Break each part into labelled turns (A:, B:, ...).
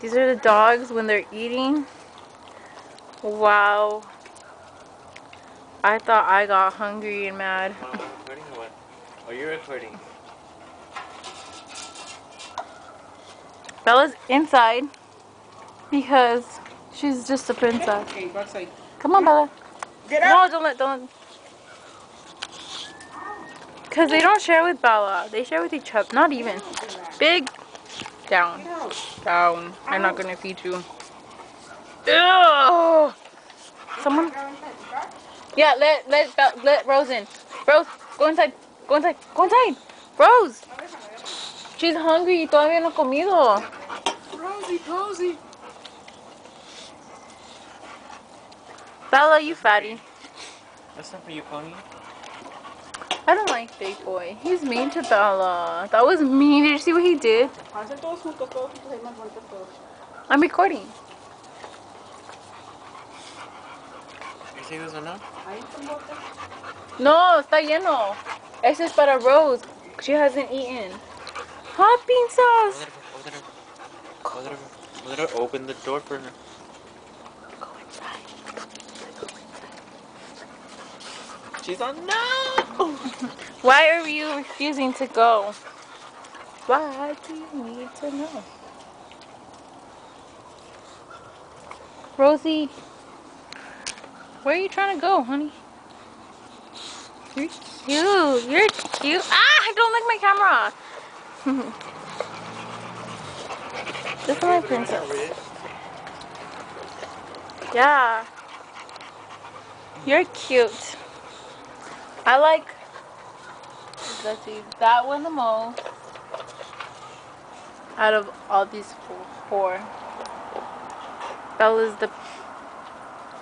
A: These are the dogs when they're eating. Wow. I thought I got hungry and mad.
B: Mom, am I recording or what? Oh, you're recording.
A: Bella's inside because she's just a princess.
C: Okay, backside.
A: Come on, Bella.
C: Get up!
A: No, don't. Because they don't share with Bella. They share with each other. Not even. Big. Down. Down. I'm not going to feed you. Ew. Someone. Yeah, let Rose in. Rose, go inside. Go inside. Go inside. Rose. She's hungry. Todavía no ha comido.
C: Rosie.
A: Bella, you fatty.
B: That's not for you, Pony.
A: I don't like Big Boy. He's mean to Bella. That was mean. Did you see what he did? I'm recording.
B: You see this one now?
A: No, está lleno. Ese es para Rose. She hasn't eaten. Hot bean sauce.
B: Let her open the door for her.
A: Go inside.
B: She's on no!
A: Why are you refusing to go? Why do you need to know? Rosie, where are you trying to go, honey? You're cute. You're cute. Ah, don't lick my camera. This is my princess. Yeah. You're cute. I like, let's see, that one the most out of all these four. Bella's the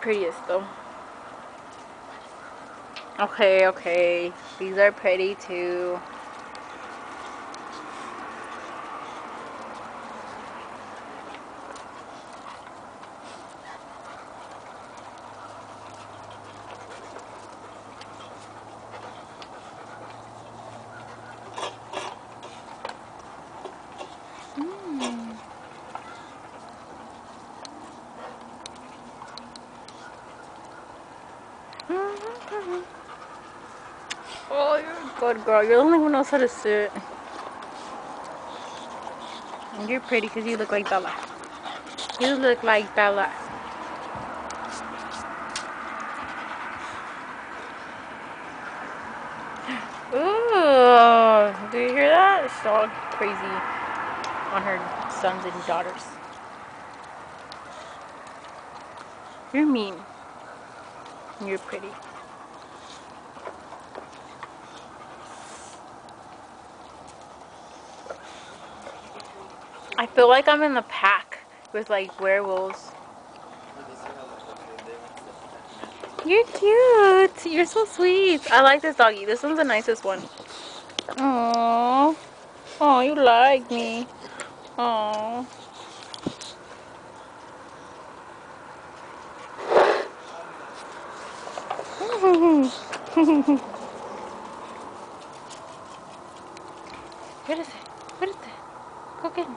A: prettiest though. Okay. These are pretty too. Oh, you're a good girl. You're the only one who knows how to sit. And you're pretty because you look like Bella. You look like Bella. Ooh, do you hear that? She's all crazy on her sons and daughters. You're mean. You're pretty. I feel like I'm in the pack with like werewolves. You're cute. You're so sweet. I like this doggy. This one's the nicest one. Aww. Oh, you like me. Aww. Where is it? Where is it? Go get him.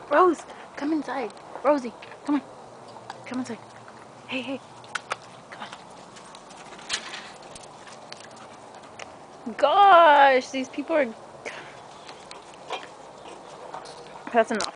A: Rose, come inside. Rosie, come on. Come inside. Hey. Come on. Gosh, these people are... That's enough.